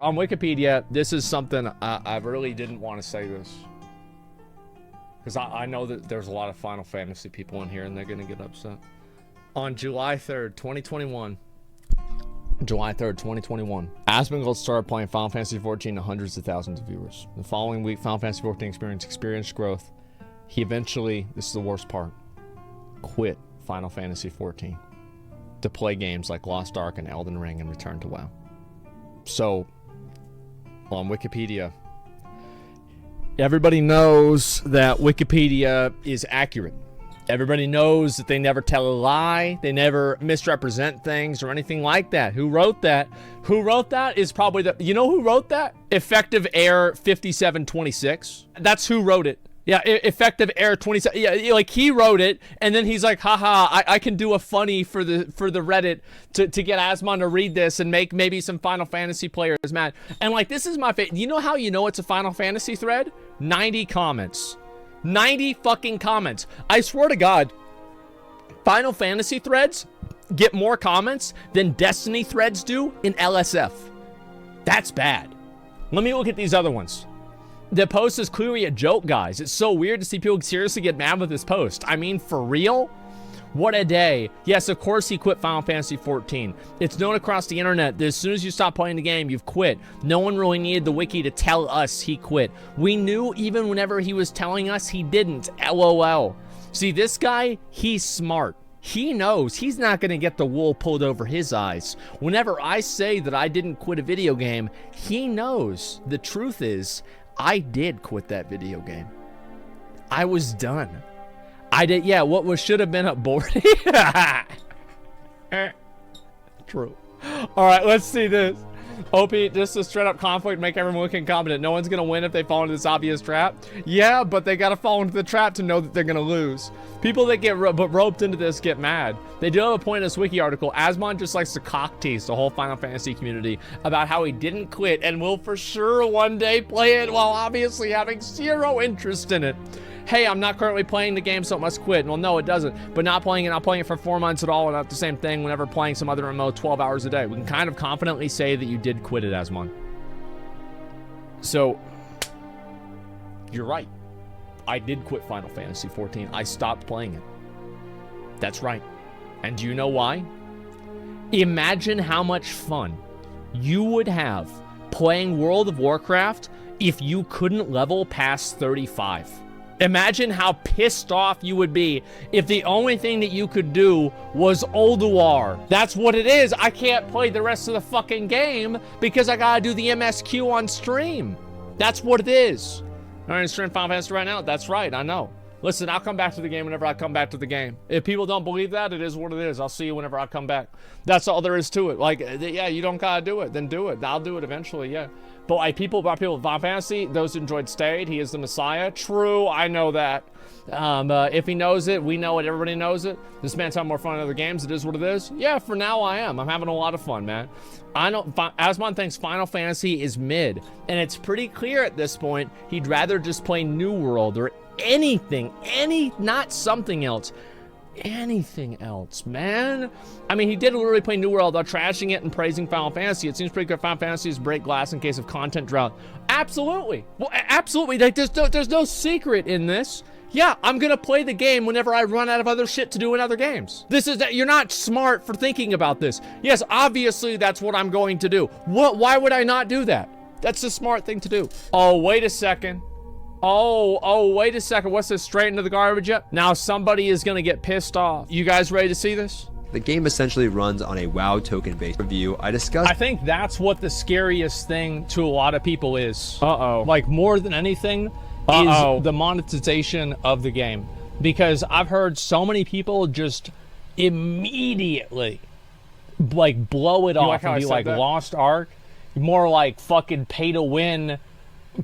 On Wikipedia, this is something I really didn't want to say this. Because I know that there's a lot of Final Fantasy people in here and they're going to get upset. On July 3rd, 2021, Asmongold started playing Final Fantasy XIV to hundreds of thousands of viewers. The following week, Final Fantasy XIV experienced growth. He eventually, this is the worst part, quit Final Fantasy XIV to play games like Lost Ark and Elden Ring and return to WoW. So, on Wikipedia, everybody knows that Wikipedia is accurate. Everybody knows that they never tell a lie. They never misrepresent things or anything like that. Who wrote that? Who wrote that is probably the... You know who wrote that? Effective Air 5726. That's who wrote it. Yeah, Effective Air 27. Yeah, like he wrote it, and then he's like, haha, I can do a funny for the Reddit to get Asmon to read this and make maybe some Final Fantasy players mad. And like, this is my favorite. You know how you know it's a Final Fantasy thread? 90 comments. 90 fucking comments. I swear to God, Final Fantasy threads get more comments than Destiny threads do in LSF. That's bad. Let me look at these other ones. The post is clearly a joke, guys. It's so weird to see people seriously get mad with this post. I mean, for real? What a day. Yes, of course he quit Final Fantasy XIV. It's known across the internet that as soon as you stop playing the game, you've quit. No one really needed the wiki to tell us he quit. We knew even whenever he was telling us he didn't. LOL. See, this guy, he's smart. He knows he's not going to get the wool pulled over his eyes. Whenever I say that I didn't quit a video game, he knows. The truth is, I did quit that video game. I was done. I did, yeah, what should have been a board. True. All right, let's see this. OP, just a straight up conflict, make everyone look incompetent. No one's gonna win if they fall into this obvious trap. Yeah, but they gotta fall into the trap to know that they're gonna lose. People that get roped into this get mad. They do have a point in this wiki article. Asmon just likes to cock tease the whole Final Fantasy community about how he didn't quit and will for sure one day play it while obviously having zero interest in it. Hey, I'm not currently playing the game, so it must quit. Well, no, it doesn't. But not playing it for 4 months at all, and not the same thing whenever playing some other MMO 12 hours a day. We can kind of confidently say that you did quit it, Asmon. So, you're right. I did quit Final Fantasy XIV. I stopped playing it. That's right. And do you know why? Imagine how much fun you would have playing World of Warcraft if you couldn't level past 35. Imagine how pissed off you would be if the only thing that you could do was Ulduar. That's what it is. I can't play the rest of the fucking game because I gotta do the MSQ on stream. That's what it is. All right, stream Final Fantasy right now. That's right, I know. Listen, I'll come back to the game whenever I come back to the game. If people don't believe that, it is what it is. I'll see you whenever I come back. That's all there is to it. Like, yeah, you don't gotta do it, then do it. I'll do it eventually, yeah. But like people with Final Fantasy, those who enjoyed stayed. He is the Messiah. True, I know that. If he knows it, we know it. Everybody knows it. This man's having more fun in other games. It is what it is. Yeah, for now I am. I'm having a lot of fun, man. I know Asmon thinks Final Fantasy is mid, and it's pretty clear at this point he'd rather just play New World or anything, not something else. Anything else, man. I mean, he did literally play New World while trashing it and praising Final Fantasy. It seems pretty good. Final Fantasy is break glass in case of content drought. Absolutely. Well, absolutely. Like, there's no secret in this. Yeah, I'm gonna play the game whenever I run out of other shit to do in other games. This is that you're not smart for thinking about this. Yes, obviously that's what I'm going to do. Why would I not do that? That's the smart thing to do. Oh, wait a second. Oh, wait a second. What's this? Straight into the garbage yet? Now somebody is gonna get pissed off. You guys ready to see this? The game essentially runs on a WoW token-based review. I think that's what the scariest thing to a lot of people is. Like, more than anything, is the monetization of the game. Because I've heard so many people just immediately, like, blow it off and be like, Lost Ark? More like fucking pay-to-win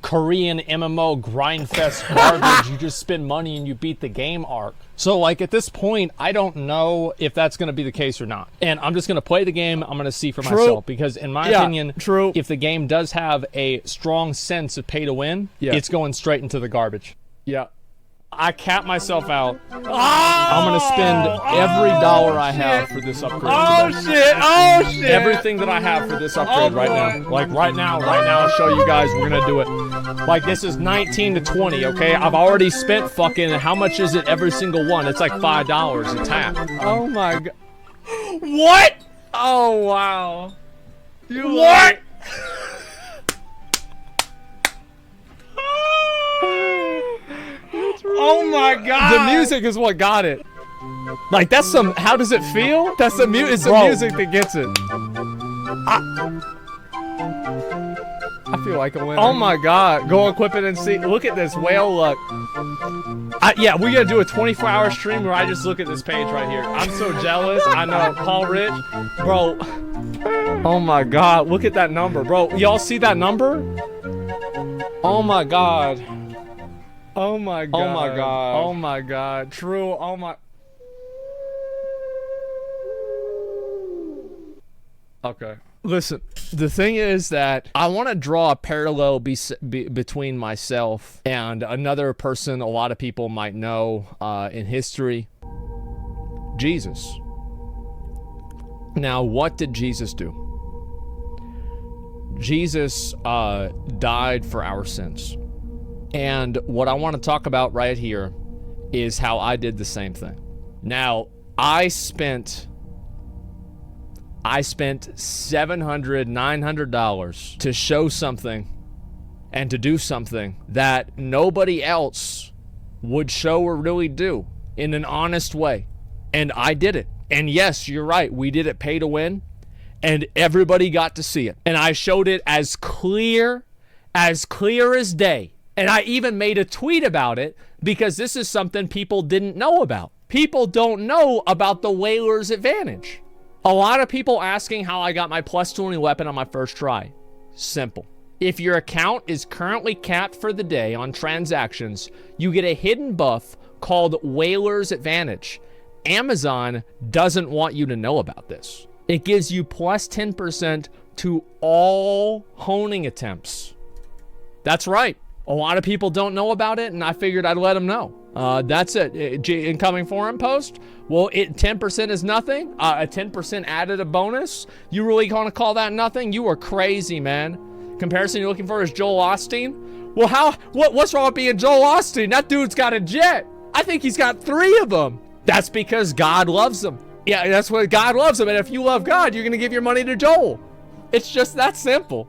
Korean MMO grindfest garbage. You just spend money and you beat the game arc. So like at this point, I don't know if that's going to be the case or not. And I'm just going to play the game. I'm going to see for myself because in my opinion, if the game does have a strong sense of pay to win, it's going straight into the garbage. Yeah. I cap myself out. I'm gonna spend every dollar I have for this upgrade. Oh shit! Everything that I have for this upgrade right now. Like right now, I'll show you guys. We're gonna do it. Like this is 19 to 20, okay? I've already spent fucking, how much is it every single one? It's like $5 a tap. Oh my god. What? Oh wow. What? Oh my god! The music is what got it. Like that's some. How does it feel? That's the music. It's the music that gets it. I feel like a winner. Oh my god! Go equip it and see. Look at this whale luck. Yeah, we gotta do a 24-hour stream where I just look at this page right here. I'm so jealous. I know, Paul Rich, bro. Oh my god! Look at that number, bro. Y'all see that number? Oh my god. Oh my god. Oh my god. Oh my god. True. Oh my. Okay. Listen, the thing is that I want to draw a parallel between myself and another person a lot of people might know in history. Jesus. Now, what did Jesus do? Jesus died for our sins. And what I want to talk about right here is how I did the same thing. Now, I spent $700, $900 to show something and to do something that nobody else would show or really do in an honest way. And I did it. And yes, you're right. We did it pay to win. And everybody got to see it. And I showed it as clear as day. And I even made a tweet about it because this is something people didn't know about. People don't know about the Whaler's Advantage. A lot of people asking how I got my plus 20 weapon on my first try. Simple. If your account is currently capped for the day on transactions, you get a hidden buff called Whaler's Advantage. Amazon doesn't want you to know about this. It gives you plus 10% to all honing attempts. That's right. A lot of people don't know about it, and I figured I'd let them know. That's it. Incoming forum post? Well, 10% is nothing. A 10% added a bonus? You really gonna call that nothing? You are crazy, man. Comparison you're looking for is Joel Osteen? Well, what's wrong with being Joel Osteen? That dude's got a jet. I think he's got 3 of them. That's because God loves him. Yeah, that's what God loves him. And if you love God, you're gonna give your money to Joel. It's just that simple.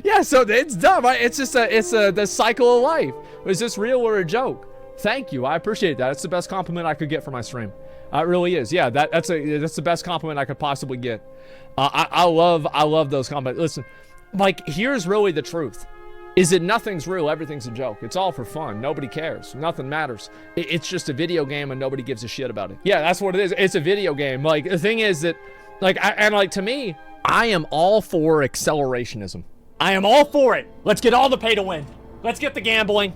Yeah, so it's dumb, right? It's just the cycle of life. Is this real or a joke? Thank you, I appreciate that. It's the best compliment I could get for my stream. It really is. Yeah, that's the best compliment I could possibly get. I love those compliments. Listen, like here's really the truth: is that nothing's real, everything's a joke. It's all for fun. Nobody cares. Nothing matters. It's just a video game, and nobody gives a shit about it. Yeah, that's what it is. It's a video game. Like the thing is that, like, to me, I am all for accelerationism. I am all for it. Let's get all the pay to win. Let's get the gambling.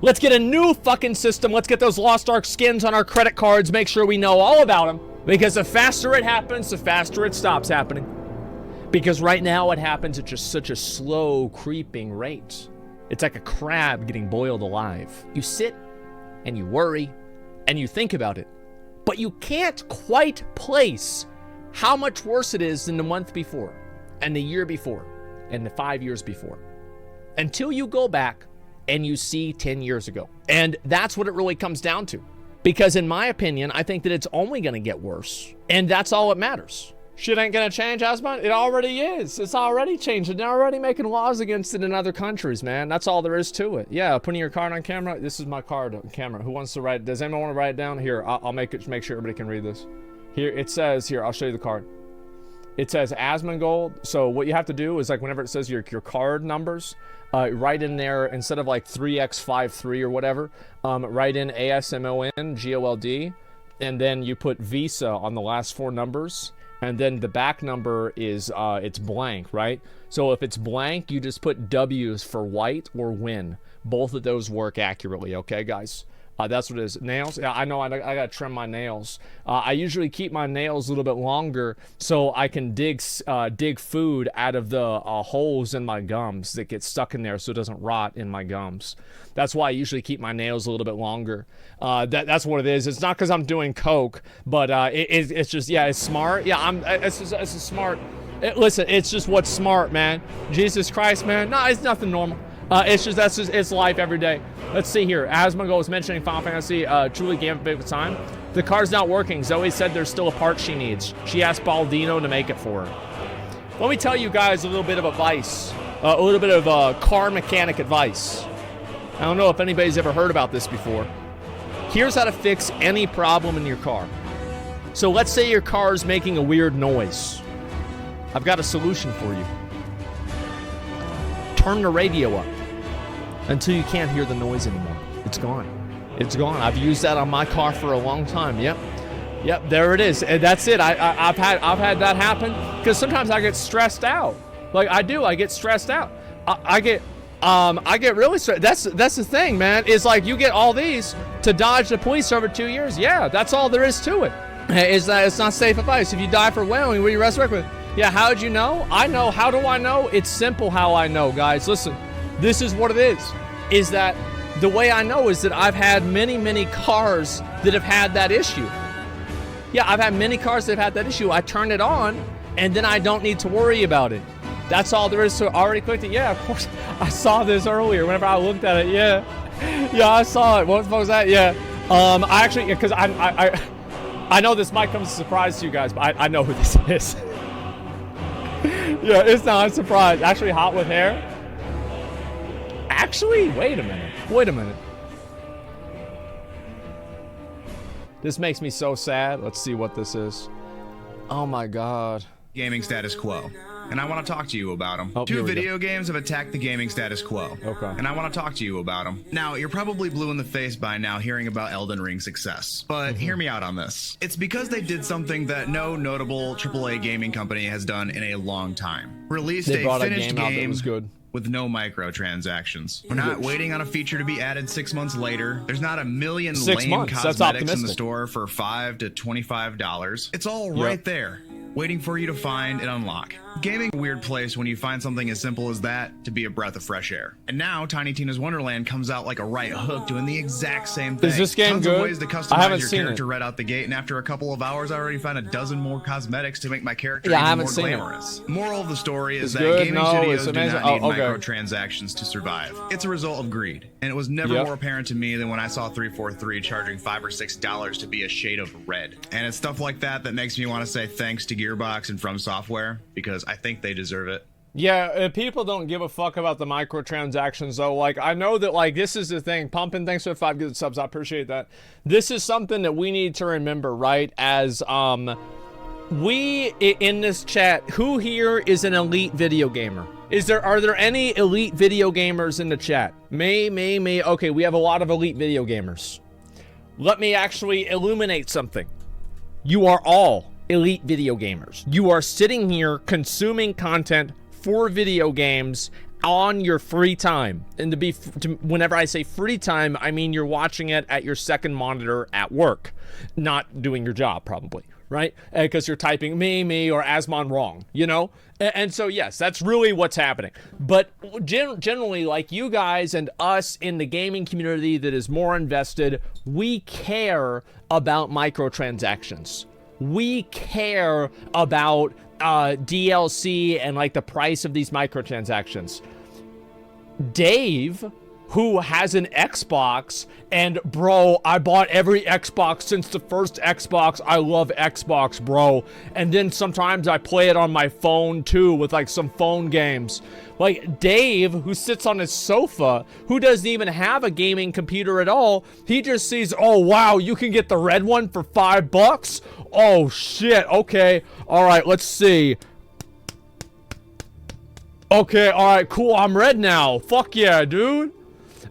Let's get a new fucking system. Let's get those Lost Ark skins on our credit cards. Make sure we know all about them. Because the faster it happens, the faster it stops happening. Because right now it happens at just such a slow, creeping rate. It's like a crab getting boiled alive. You sit and you worry and you think about it. But you can't quite place how much worse it is than the month before and the year before and the 5 years before, until you go back and you see 10 years ago. And that's what it really comes down to. Because in my opinion, I think that it's only gonna get worse. And that's all that matters. Shit ain't gonna change, Asmon. It already is. It's already changing. They're already making laws against it in other countries, man. That's all there is to it. Yeah, putting your card on camera. This is my card on camera. Who wants to write? Does anyone want to write it down? Here, I'll make sure everybody can read this. Here, it says, here, I'll show you the card. It says Asmongold. So what you have to do is, like, whenever it says your card numbers, write in there, instead of like 3x53 or whatever, write in ASMONGOLD, and then you put Visa on the last 4 numbers, and then the back number is it's blank, right? So if it's blank, you just put W's for white or win. Both of those work accurately, okay, guys? That's what it is. Nails? Yeah, I know. I gotta trim my nails. I usually keep my nails a little bit longer so I can dig food out of the holes in my gums that get stuck in there so it doesn't rot in my gums. That's why I usually keep my nails a little bit longer. That's what it is. It's not because I'm doing coke, but it's just, yeah, it's smart. Yeah, it's a smart. Listen, it's just what's smart, man. Jesus Christ, man. No, it's nothing normal. It's life every day. Let's see here. Asmongold was mentioning Final Fantasy, truly game big time. The car's not working. Zoe said there's still a part she needs. She asked Baldino to make it for her. Let me tell you guys a little bit of advice. A little bit of car mechanic advice. I don't know if anybody's ever heard about this before. Here's how to fix any problem in your car. So let's say your car is making a weird noise. I've got a solution for you. Turn the radio up until you can't hear the noise anymore. It's gone. It's gone. I've used that on my car for a long time. Yep, there it is. And that's it. I've had that happen because sometimes I get stressed out. Like I get stressed out. I get really stressed. That's the thing, man. Is like you get all these to dodge the police over 2 years. Yeah, that's all there is to it. Is that it's not safe advice. If you die for whaling, what do you resurrect with? Yeah, how'd you know? I know. How do I know? It's simple how I know, guys. Listen, this is what it is that the way I know is that I've had many cars that have had that issue. Yeah, I've had many cars that have had that issue. I turn it on, and then I don't need to worry about it. That's all there is to it. Already clicked it. Yeah, of course. I saw this earlier whenever I looked at it. Yeah, I saw it. What the fuck was that? Yeah. I actually, because I know this might come as a surprise to you guys, but I know who this is. Yeah, it's not a surprise. Actually, hot with hair. Actually, wait a minute. This makes me so sad. Let's see what this is. Oh my god. Gaming status quo. And I want to talk to you about them. Oh, Two video games have attacked the gaming status quo. Okay. And I want to talk to you about them. Now, you're probably blue in the face by now hearing about Elden Ring success. But hear me out on this. It's because they did something that no notable AAA gaming company has done in a long time. Released They a brought a finished game out that game was good. with no microtransactions. We're not waiting on a feature to be added 6 months later. There's not a million 6 lame months. That's cosmetics in the optimistic. store for $5 to $25. It's all right there, waiting for you to find and unlock. Gaming a weird place when you find something as simple as that to be a breath of fresh air. And now Tiny Tina's Wonderland comes out like a right hook doing the exact same thing. Is this game Tons good? of ways to I customize haven't your seen character it. right out the gate, and after a couple of hours I already found a dozen more cosmetics to make my character Yeah, I even haven't more seen it. glamorous. Moral of the story is It's that good? gaming No, studios it's do amazing. not need Oh, okay. microtransactions to survive. It's a result of greed, and it was never Yep. more apparent to me than when I saw 343 charging $5 or $6 to be a shade of red. And it's stuff like that that makes me want to say thanks to Gearbox and From Software, because I think they deserve it. Yeah, people don't give a fuck about the microtransactions though. Like, I know that, like, this is the thing. Pumpin, thanks for the 5 good subs. I appreciate that. This is something that we need to remember, right? As, we, in this chat, who here is an elite video gamer? Are there any elite video gamers in the chat? Me. Okay, we have a lot of elite video gamers. Let me actually illuminate something. You are all elite video gamers. You are sitting here consuming content for video games on your free time. And whenever I say free time, I mean you're watching it at your second monitor at work, not doing your job probably, right? Because you're typing me or Asmon wrong, you know? And so yes, that's really what's happening. But generally, like, you guys and us in the gaming community that is more invested, we care about microtransactions. We care about DLC and, like, the price of these microtransactions. Dave, who has an Xbox, and bro, I bought every Xbox since the first Xbox. I love Xbox, bro. And then sometimes I play it on my phone too with, like, some phone games. Like, Dave, who sits on his sofa, who doesn't even have a gaming computer at all, he just sees, oh wow, you can get the red one for $5? Oh shit, okay, alright, let's see. Okay, alright, cool, I'm red now. Fuck yeah, dude.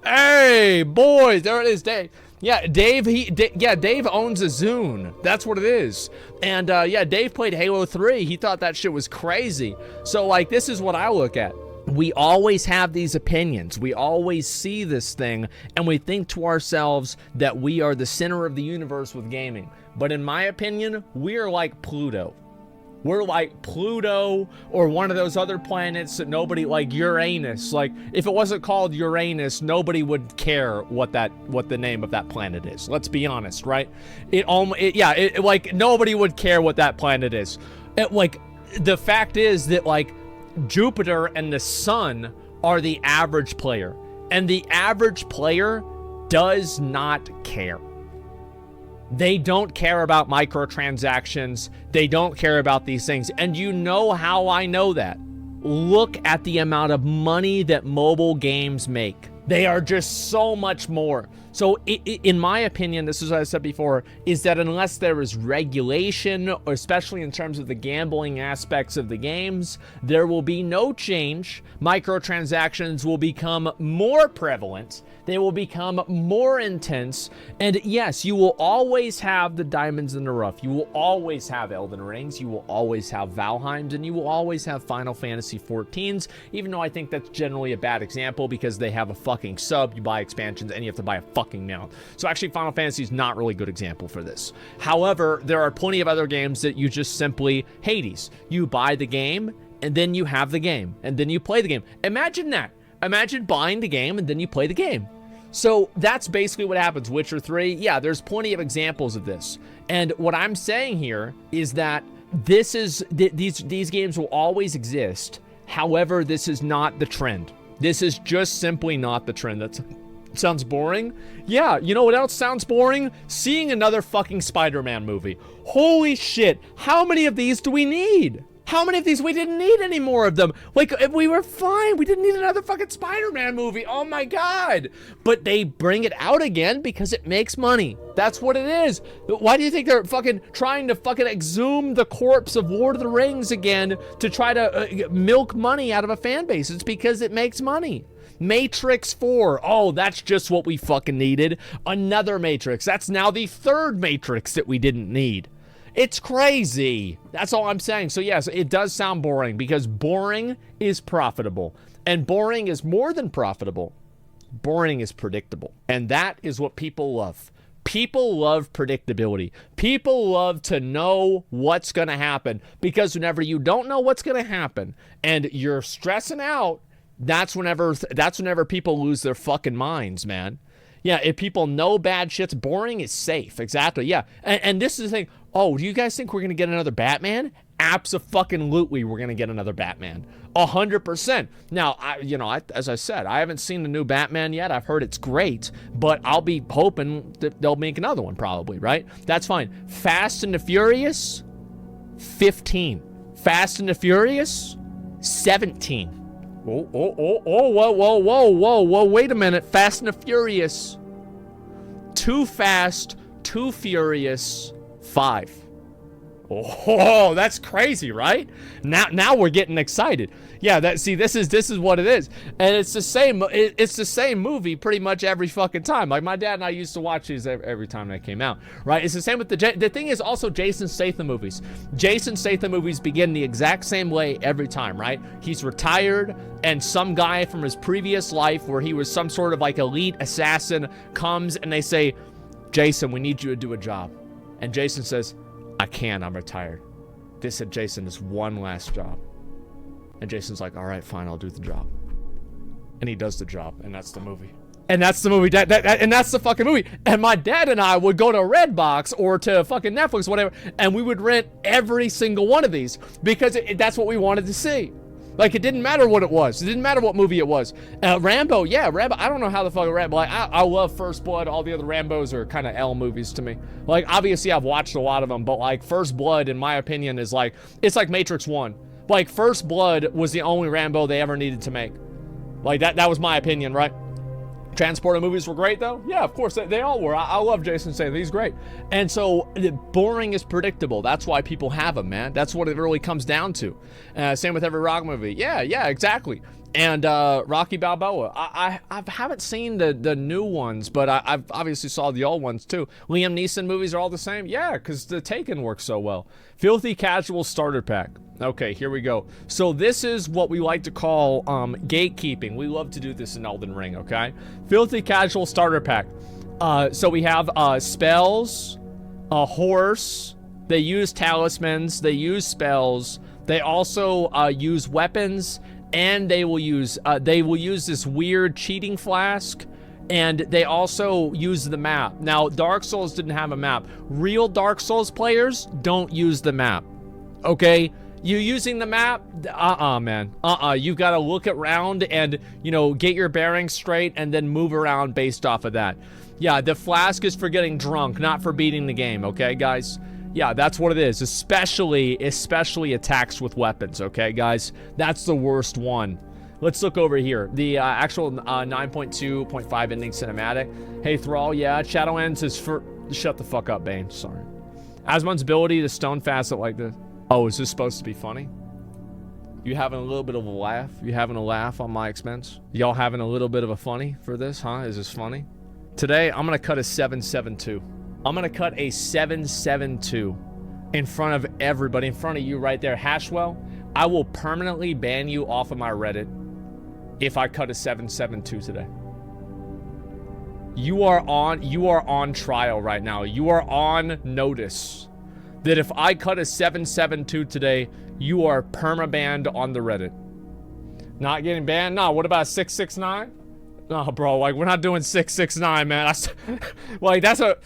Hey, boys, there it is, Dave. Yeah, Dave, Dave owns a Zune. That's what it is. And, yeah, Dave played Halo 3. He thought that shit was crazy. So, like, this is what I look at. we always have these opinions. We always see this thing and we think to ourselves that we are the center of the universe with gaming. But in my opinion, we're like Pluto. We're like Pluto or one of those other planets that nobody, like Uranus. Like, if it wasn't called Uranus, nobody would care what the name of that planet is. Let's be honest, right? Like, nobody would care what that planet is. Like, the fact is that, like, Jupiter and the sun are the average player. And the average player does not care. They don't care about microtransactions. They don't care about these things. And you know how I know that? Look at the amount of money that mobile games make. They are just so much more. So in my opinion, this is what I said before, is that unless there is regulation, or especially in terms of the gambling aspects of the games, there will be no change. Microtransactions will become more prevalent. They will become more intense. And yes, you will always have the diamonds in the rough. You will always have Elden Rings. You will always have Valheims. And you will always have Final Fantasy 14s, even though I think that's generally a bad example because they have a fucking sub. You buy expansions and you have to buy a fucking mount. So actually Final Fantasy is not really a good example for this. However, there are plenty of other games that you just simply Hades. You buy the game and then you have the game and then you play the game. Imagine that. Imagine buying the game and then you play the game. So that's basically what happens. Witcher 3, yeah, there's plenty of examples of this. And what I'm saying here is that these games will always exist. However, this is not the trend. This is just simply not the trend. That sounds boring. Yeah, you know what else sounds boring? Seeing another fucking Spider-Man movie. Holy shit, how many of these do we need? How many of these? We didn't need any more of them. Like, we were fine. We didn't need another fucking Spider-Man movie. Oh my God. But they bring it out again because it makes money. That's what it is. Why do you think they're fucking trying to fucking exhume the corpse of Lord of the Rings again to try to milk money out of a fan base? It's because it makes money. Matrix 4. Oh, that's just what we fucking needed. Another Matrix. That's now the third Matrix that we didn't need. It's crazy. That's all I'm saying. So yes, it does sound boring because boring is profitable. And boring is more than profitable. Boring is predictable. And that is what people love. People love predictability. People love to know what's going to happen. Because whenever you don't know what's going to happen and you're stressing out, that's whenever people lose their fucking minds, man. Yeah, if people know bad shit's boring, it's safe. Exactly, yeah. And this is the thing. Oh, do you guys think we're going to get another Batman? Abso-fucking-lutely, we're going to get another Batman. 100%. Now, as I said, I haven't seen the new Batman yet. I've heard it's great, but I'll be hoping that they'll make another one probably, right? That's fine. Fast and the Furious, 15. Fast and the Furious, 17. Whoa, wait a minute. Fast and the Furious. Too Fast, Too Furious, 5. Oh, that's crazy, right? Now we're getting excited. Yeah, this is what it is. And it's the same movie pretty much every fucking time. Like my dad and I used to watch these every time they came out, right? It's the same with the thing is also Jason Statham movies. Jason Statham movies begin the exact same way every time, right? He's retired and some guy from his previous life where he was some sort of like elite assassin comes and they say, "Jason, we need you to do a job." And Jason says, "I can't, I'm retired." They said, "Jason, this one last job." And Jason's like, "All right, fine, I'll do the job." And he does the job, and that's the movie. And that's the movie, and that's the fucking movie. And my dad and I would go to Redbox or to fucking Netflix, whatever, and we would rent every single one of these because that's what we wanted to see. Like, it didn't matter what it was. It didn't matter what movie it was. Rambo, yeah, Rambo. I don't know how the fuck Rambo. Like, I love First Blood. All the other Rambos are kind of L movies to me. Like, obviously, I've watched a lot of them, but like First Blood, in my opinion, is like it's like Matrix 1. Like, First Blood was the only Rambo they ever needed to make. Like, that was my opinion, right? Transporter movies were great, though. Yeah, of course, they all were. I love Jason Statham. He's great. And so, boring is predictable. That's why people have them, man. That's what it really comes down to. Same with every rock movie. Yeah, exactly. and Rocky Balboa. I haven't seen the new ones, but I've obviously saw the old ones too. Liam Neeson movies are all the same? Yeah, because the Taken works so well. Filthy Casual Starter Pack. Okay, here we go. So this is what we like to call gatekeeping. We love to do this in Elden Ring, okay? Filthy Casual Starter Pack. So we have spells, a horse. They use talismans. They use spells. They also use weapons, and they will use this weird cheating flask, and they also use the map. Now, Dark Souls didn't have a map. Real Dark Souls players don't use the map, okay? You using the map? Man. You've got to look around and, you know, get your bearings straight and then move around based off of that. Yeah, the flask is for getting drunk, not for beating the game, okay, guys? Yeah, that's what it is, especially attacks with weapons, okay, guys? That's the worst one. Let's look over here. The actual 9.2.5 ending cinematic. Hey, Thrall, yeah, Shadowlands is for... Shut the fuck up, Bane, sorry. Asmon's ability to stone facet like this. Oh, is this supposed to be funny? You having a little bit of a laugh? You having a laugh on my expense? Y'all having a little bit of a funny for this, huh? Is this funny? Today, I'm gonna cut a 772. I'm gonna cut a 772 in front of everybody, in front of you right there. Hashwell, I will permanently ban you off of my Reddit if I cut a 772 today. You are on trial right now. You are on notice that if I cut a 772 today, you are perma-banned on the Reddit. Not getting banned? No, what about 669? No, bro, like, we're not doing 669, man. Like, that's a...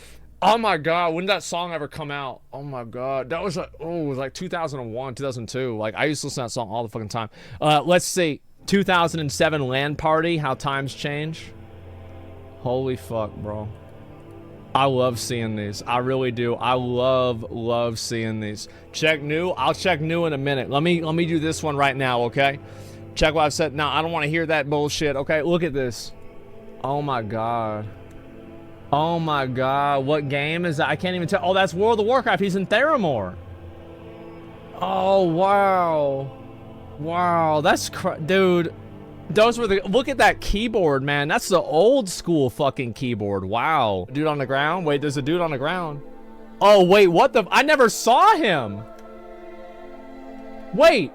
Oh my god, when did that song ever come out? Oh my god, that was like, it was like 2001, 2002. Like, I used to listen to that song all the fucking time. Let's see, 2007 LAN party, how times change. Holy fuck, bro. I love seeing these. I really do. I love seeing these. Check new. I'll check new in a minute. Let me do this one right now, okay? Check what I've said. No, I don't want to hear that bullshit. Okay, look at this. Oh my god. Oh my god. What game is that? I can't even tell. Oh, that's World of Warcraft. He's in Theramore. Oh, wow. Wow, that's dude. Those were the... Look at that keyboard, man. That's the old school fucking keyboard. Wow. Dude on the ground? Wait, there's a dude on the ground. Oh, wait, what the... I never saw him. Wait.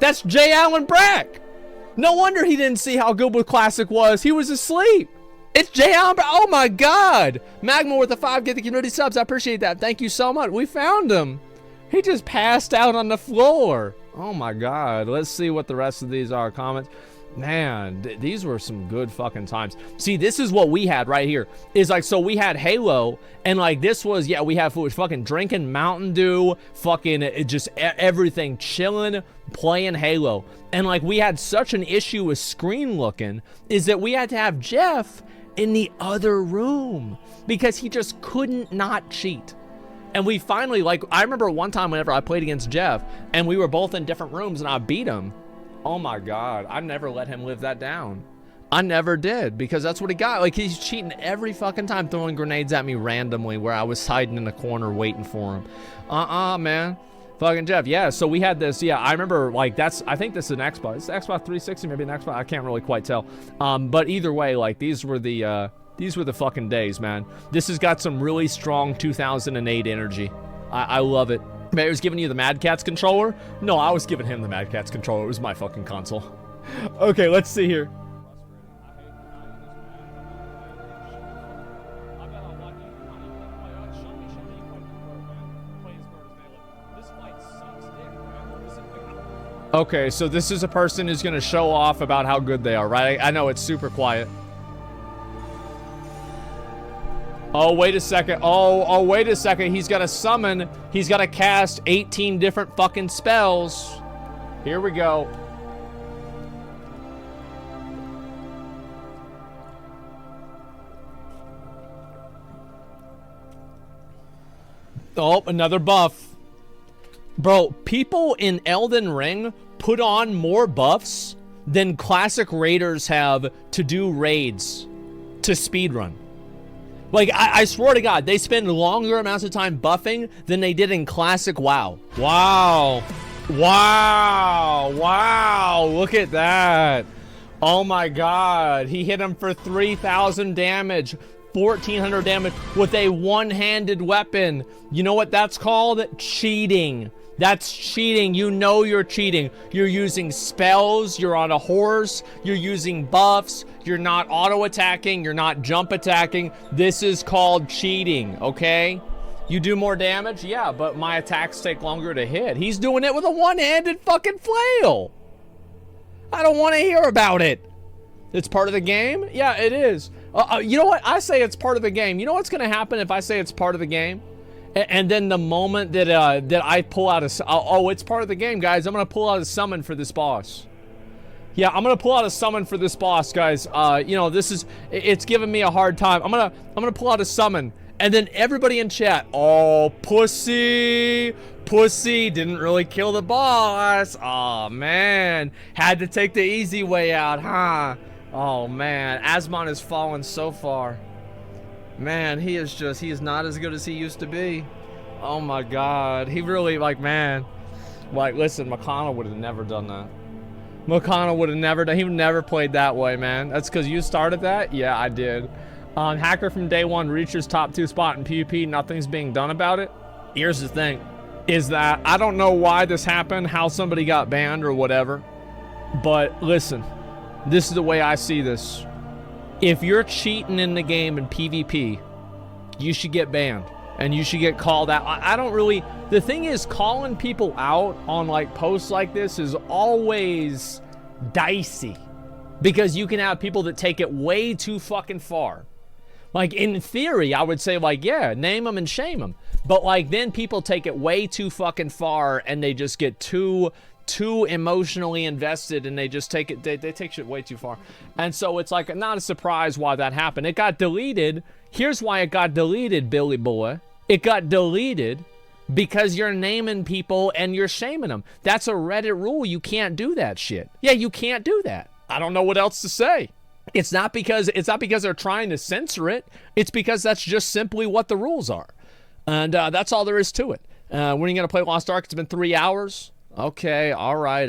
That's J. Allen Brack. No wonder he didn't see how good with Classic was. He was asleep. It's J. Allen Brack. Oh, my God. Magma with the 5 get the community subs. I appreciate that. Thank you so much. We found him. He just passed out on the floor. Oh, my God. Let's see what the rest of these are. Comments. Man, these were some good fucking times. See, this is what we had right here. Is like, so we had Halo, and like this was, yeah, we have fucking drinking Mountain Dew, fucking just everything, chilling, playing Halo. And like we had such an issue with screen looking, is that we had to have Jeff in the other room because he just couldn't not cheat. And we finally, like, I remember one time whenever I played against Jeff, and we were both in different rooms, and I beat him. Oh my god, I never let him live that down. I never did, because that's what he got. Like, he's cheating every fucking time, throwing grenades at me randomly where I was hiding in a corner waiting for him. Man. Fucking Jeff. Yeah, so we had this. Yeah, I remember, like, I think this is an Xbox. It's Xbox 360, maybe an Xbox. I can't really quite tell. But either way, like, these were the fucking days, man. This has got some really strong 2008 energy. I love it. Maybe I was giving you the Mad Catz controller? No, I was giving him the Mad Catz controller. It was my fucking console. Okay, let's see here. Okay, so this is a person who's gonna show off about how good they are, right? I know it's super quiet. Oh, wait a second. Oh, wait a second. He's got to summon. He's got to cast 18 different fucking spells. Here we go. Oh, another buff. Bro, people in Elden Ring put on more buffs than classic raiders have to do raids to speedrun. Like, I swear to God, they spend longer amounts of time buffing than they did in classic WoW. Wow. Wow. Wow. Look at that. Oh my god, he hit him for 3,000 damage, 1,400 damage with a one-handed weapon. You know what that's called? Cheating. That's cheating. You know you're cheating. You're using spells, you're on a horse, you're using buffs, you're not auto-attacking, you're not jump attacking. This is called cheating, okay? You do more damage? Yeah, but my attacks take longer to hit. He's doing it with a one-handed fucking flail. I don't want to hear about it. It's part of the game? Yeah, it is. You know what? I say it's part of the game. You know what's going to happen if I say it's part of the game? And then the moment that that I pull out a... Oh, it's part of the game, guys. I'm going to pull out a summon for this boss. Yeah, I'm going to pull out a summon for this boss, guys. You know, this is... It's giving me a hard time. I'm gonna pull out a summon. And then everybody in chat, oh, pussy, didn't really kill the boss. Oh, man, had to take the easy way out, huh? Oh, man, Asmon has fallen so far. Man, he is not as good as he used to be. Oh, my God, he really, like, man. Like, listen, McConnell would have never done that. McConnell would have never done, he would never played that way, man. That's because you started that? Yeah, I did. Hacker from day one reaches top 2 spot in PvP, nothing's being done about it. Here's the thing, is that I don't know why this happened, how somebody got banned or whatever, but listen, this is the way I see this. If you're cheating in the game in PvP, you should get banned and you should get called out. I don't really, the thing is, calling people out on like posts like this is always dicey because you can have people that take it way too fucking far. Like, in theory, I would say, like, yeah, name them and shame them. But, like, then people take it way too fucking far, and they just get too emotionally invested, and they just take it, they take shit way too far. And so it's, like, not a surprise why that happened. It got deleted. Here's why it got deleted, Billy boy. It got deleted because you're naming people and you're shaming them. That's a Reddit rule. You can't do that shit. Yeah, you can't do that. I don't know what else to say. It's not because they're trying to censor it. It's because that's just simply what the rules are. And that's all there is to it. When are you going to play Lost Ark? It's been 3 hours. Okay, all right.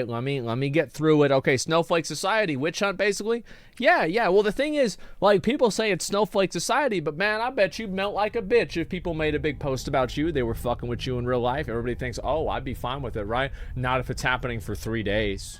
Let me get through it. Okay, Snowflake Society, witch hunt basically. Yeah. Well, the thing is, like, people say it's Snowflake Society, but man, I bet you'd melt like a bitch if people made a big post about you. They were fucking with you in real life. Everybody thinks, oh, I'd be fine with it, right? Not if it's happening for 3 days.